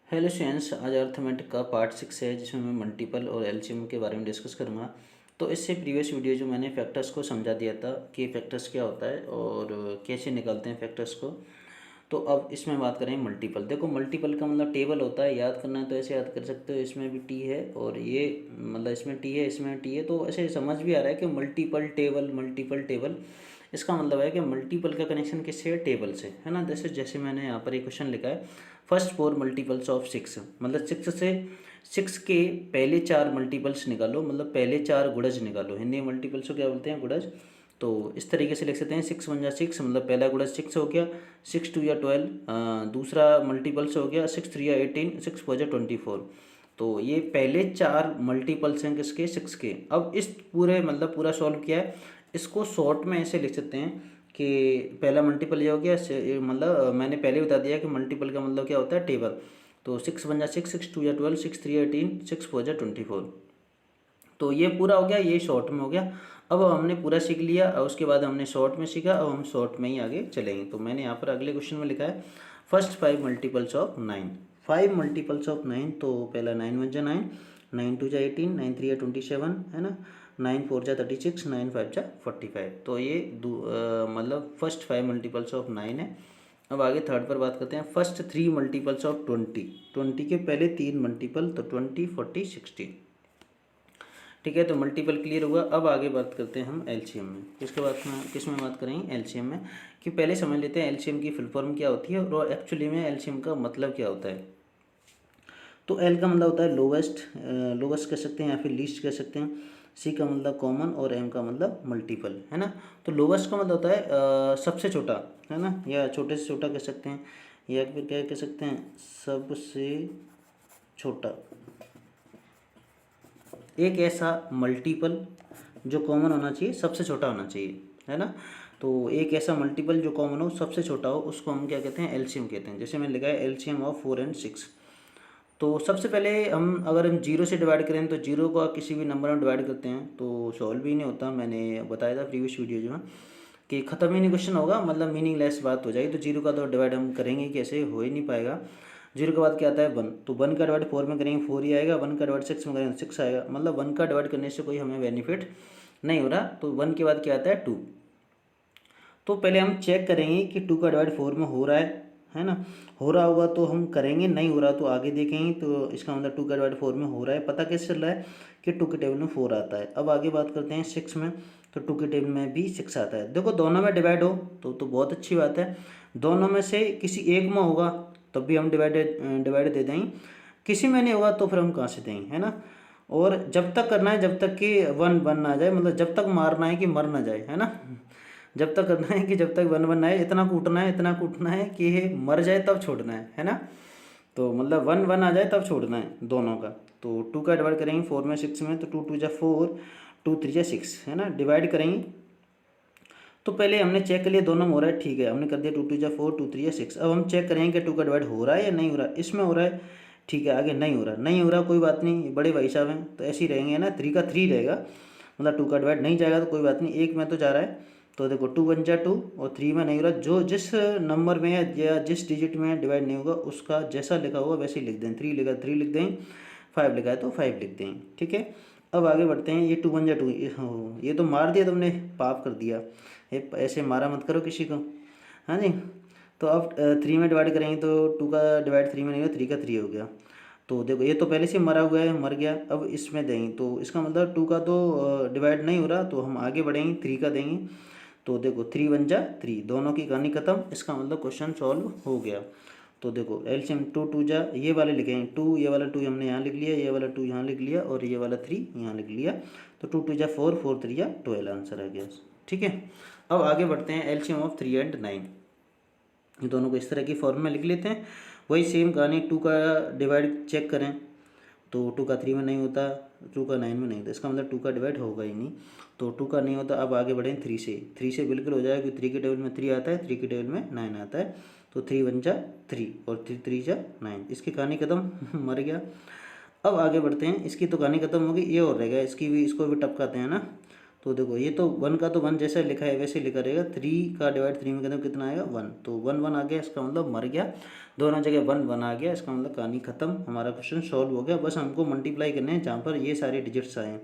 Hello students, आज arithmetic का part 6 है जिसमें मैं मल्टीपल और एलसीएम के बारे में डिस्कस करूंगा। तो इससे प्रीवियस वीडियो जो मैंने फैक्टर्स को समझा दिया था कि फैक्टर्स क्या होता है और कैसे निकालते हैं फैक्टर्स को। तो अब इसमें बात करें मल्टीपल। देखो, मल्टीपल का मतलब टेबल होता है, याद करना है तो ऐसे याद कर सकते हो। इसमें भी टी है और ये मतलब इसमें टी है, इसमें टी है, तो ऐसे समझ भी आ रहा है कि मल्टीपल टेबल, मल्टीपल टेबल। इसका मतलब है कि मल्टीपल का कनेक्शन किससे है? टेबल से, है ना। जैसे जैसे मैंने यहाँ पर एक क्वेश्चन लिखा है, first four multiples of six, मतलब सिक्स से सिक्स के पहले चार मल्टीपल्स निकालो, मतलब पहले चार गुणज निकालो। हिंदी में मल्टीपल्स को क्या बोलते हैं? गुणज। तो इस तरीके से लिख सकते हैं, सिक्स वन जा सिक्स, मतलब पहला गुणज सिक्स हो गया, सिक्स टू या 12, दूसरा मल्टीपल्स हो गया सिक्स थ्री या 18, सिक्स फोर जा 24। तो ये पहले चार मल्टीपल्स हैं किसके? सिक्स के। अब इस पूरे मतलब पूरा सॉल्व किया है, इसको शॉर्ट में ऐसे लिख सकते हैं कि पहला मल्टीपल ये हो गया, मतलब मैंने पहले बता दिया कि मल्टीपल का मतलब क्या होता है? टेबल। तो सिक्स वन जा सिक्स, सिक्स टू या 12, सिक्स थ्री या 18, सिक्स फोर जा 24। तो ये पूरा हो गया, ये शॉर्ट में हो गया। अब हमने पूरा सीख लिया और उसके बाद हमने शॉर्ट में सीखा, अब हम शॉर्ट में ही आगे चलेंगे। तो मैंने यहाँ पर अगले क्वेश्चन में लिखा है, first five multiples of nine. Five multiples of nine, तो पहला नाइन वन जा नाइन, नाइन टू जा 18, नाइन थ्री या 27, है ना, नाइन फोर जा 36, नाइन फाइव जा 45। तो ये मतलब first five multiples of nine है। अब आगे थर्ड पर बात करते हैं, फर्स्ट थ्री मल्टीपल्स ऑफ 20। 20 के पहले तीन मल्टीपल, तो 20, 40, 60। ठीक है, तो मल्टीपल क्लियर हुआ। अब आगे बात करते हैं हम एलसीएम में। किसके बात में, किस में बात करेंगे? एलसीएम में। कि पहले समझ लेते हैं एलसीएम की फुल फॉर्म क्या होती है और एक्चुअली में एलसीएम का मतलब क्या होता है। तो एल का मतलब होता है लोवेस्ट, लोवेस्ट कह सकते हैं या फिर लीस्ट कह सकते हैं। सी का मतलब कॉमन और एम का मतलब मल्टीपल, है ना। तो लोवेस्ट का मतलब होता है सबसे छोटा, है ना, या छोटे से छोटा कह सकते हैं, या फिर क्या कह सकते हैं? सबसे छोटा। एक ऐसा मल्टीपल जो कॉमन होना चाहिए, सबसे छोटा होना चाहिए, है ना। तो एक ऐसा मल्टीपल जो कॉमन हो, सबसे छोटा हो, उसको हम क्या कहते हैं? एलसीएम कहते हैं। जैसे मैंने लिखा है एलसीएम ऑफ 4 एंड 6। तो सबसे पहले हम अगर हम जीरो से डिवाइड करें तो जीरो को किसी भी नंबर में डिवाइड करते हैं तो सॉल्व ही नहीं होता। मैंने बताया था प्रीवियस वीडियो में कि ख़त्म ही नहीं क्वेश्चन होगा, मतलब मीनिंगलेस बात हो जाएगी। तो जीरो का तो डिवाइड हम करेंगे कैसे? हो ही नहीं पाएगा। जीरो के बाद क्या आता है? वन। तो वन का डिवाइड फोर में करेंगे, फोर ही आएगा। वन का डिवाइड सिक्स में करेंगे, सिक्स आएगा। मतलब वन का डिवाइड करने से कोई हमें बेनिफिट नहीं हो रहा। तो वन के बाद क्या आता है? टू। तो पहले हम चेक करेंगे कि टू का डिवाइड फोर में हो रहा है ना। हो रहा होगा तो हम करेंगे, नहीं हो रहा तो आगे देखेंगे। तो इसका मतलब टू का डिवाइड फोर में हो रहा है। पता कैसे चल रहा है? कि टू के टेबल में फोर आता है। अब आगे बात करते हैं सिक्स में, तो टू के टेबल में भी सिक्स आता है। देखो, दोनों में डिवाइड हो तो बहुत अच्छी बात है। दोनों में से किसी एक में होगा तब भी हम डिवाइड दे देंगे, किसी में नहीं होगा तो फिर हम कहाँ से देंगे, है ना। और जब तक करना है जब तक कि वन वन ना जाए, मतलब जब तक मारना है कि मर ना जाए, है ना। जब तक करना है कि जब तक वन वन आए, इतना कूटना है, इतना कूटना है कि ये मर जाए तब छोड़ना है ना। तो मतलब वन वन आ जाए तब छोड़ना है दोनों का। तो टू का डिवाइड करेंगे फोर में सिक्स में, तो टू टू जा फोर, टू थ्री जा सिक्स, है ना। डिवाइड करेंगे तो पहले हमने चेक कर लिया दोनों में हो रहा है, ठीक है, हमने कर दिया टू टू जा फोर, टू थ्री जा सिक्स। अब हम चेक करेंगे कि टू का डिवाइड हो रहा है या नहीं हो रहा है। इसमें हो रहा है, ठीक है, आगे नहीं हो रहा, नहीं हो रहा कोई बात नहीं, बड़े भाई साहब हैं तो ऐसे ही रहेंगे ना। थ्री का थ्री रहेगा, मतलब टू का डिवाइड नहीं जाएगा तो कोई बात नहीं, एक में तो जा रहा है। तो देखो टू वन जा टू और थ्री में नहीं हो रहा। जो जिस नंबर में या जिस डिजिट में डिवाइड नहीं होगा उसका जैसा लिखा होगा वैसे ही लिख दें। थ्री लिखा थ्री लिख दें, फाइव लिखा है तो फाइव लिख दें, ठीक है। अब आगे बढ़ते हैं। ये टू वन जा टू, ये तो मार दिया तुमने, पाप कर दिया। ये ऐसे मारा मत करो किसी को, हाँ जी। तो अब थ्री में डिवाइड करेंगे तो टू का डिवाइड थ्री में नहीं हुआ, थ्री का थ्री हो गया। तो देखो ये तो पहले से मरा हुआ है, मर गया। अब इसमें देंगे तो इसका मतलब टू का तो डिवाइड नहीं हो रहा, तो हम आगे बढ़ेंगे, थ्री का देंगे। तो देखो थ्री वन जा थ्री, दोनों की कहानी खत्म। इसका मतलब क्वेश्चन सॉल्व हो गया। तो देखो एलसीएम टू टू जा, ये वाले लिखेंगे टू, ये वाला टू हमने यहाँ लिख लिया, ये वाला टू यहाँ लिख लिया और ये वाला थ्री यहाँ लिख लिया। तो टू टू जा फोर, फोर थ्री जा 12 आंसर आ गया, ठीक है। अब आगे बढ़ते हैं LCM of three and nine. ये दोनों को इस तरह की फॉर्म में लिख लेते हैं। वही सेम कहानी, टू का डिवाइड चेक करें तो टू का थ्री में नहीं होता, टू का नाइन में नहीं होता, इसका मतलब टू का डिवाइड होगा ही नहीं। तो टू का नहीं होता। अब आगे बढ़ें थ्री से, थ्री से बिल्कुल हो जाएगा क्योंकि थ्री के टेबल में थ्री आता है, थ्री के टेबल में नाइन आता है। तो थ्री वन जा थ्री और थ्री थ्री जा नाइन, इसकी कहानी खत्म मर गया। अब आगे बढ़ते हैं, इसकी तो कहानी खत्म होगी, ये और रहेगा, इसकी भी, इसको भी टपकाते हैं ना। तो देखो ये तो 1 का तो 1 जैसा लिखा है वैसे लिखा रहेगा, 3 का डिवाइड 3 में कहते हैं कितना आएगा 1, तो 1 1 आ गया, इसका मतलब मर गया, दोनों जगह 1 1 आ गया, इसका मतलब कहानी खत्म, हमारा क्वेश्चन सॉल्व हो गया। बस हमको मल्टीप्लाई करने हैं जहाँ पर ये सारे डिजिट्स आए हैं।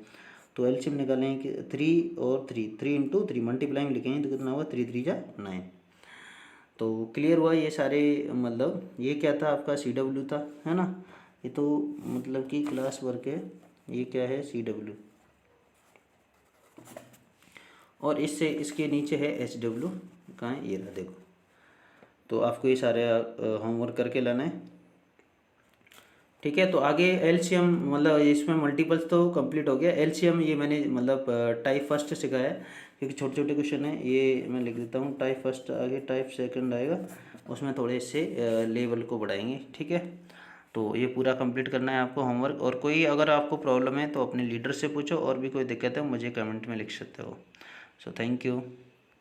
तो एलसीएम निकालेंगे कि 3 और 3, 3 इंटू 3 मल्टीप्लाई में लिखेंगे तो कितना होगा 3 3 जा 9। तो क्लियर हुआ ये सारे, मतलब ये क्या था आपका CW था, है ना। ये तो मतलब कि क्लास वर्क है, ये क्या है CW, और इससे इसके नीचे है HW, कहाँ है ये रहा देखो। तो आपको ये सारे होमवर्क करके लाना है, ठीक है। तो आगे एलसीएम, मतलब इसमें मल्टीपल्स तो कंप्लीट हो गया, एलसीएम ये मैंने मतलब टाइप फर्स्ट सिखाया है, क्योंकि छोटे छोटे क्वेश्चन है, ये मैं लिख देता हूँ टाइप फर्स्ट, आगे टाइप सेकंड आएगा, उसमें थोड़े से लेवल को बढ़ाएंगे, ठीक है। तो ये पूरा कंप्लीट करना है आपको होमवर्क, और कोई अगर आपको प्रॉब्लम है तो अपने लीडर से पूछो, और भी कोई दिक्कत है मुझे कमेंट में लिख सकते हो। So thank you.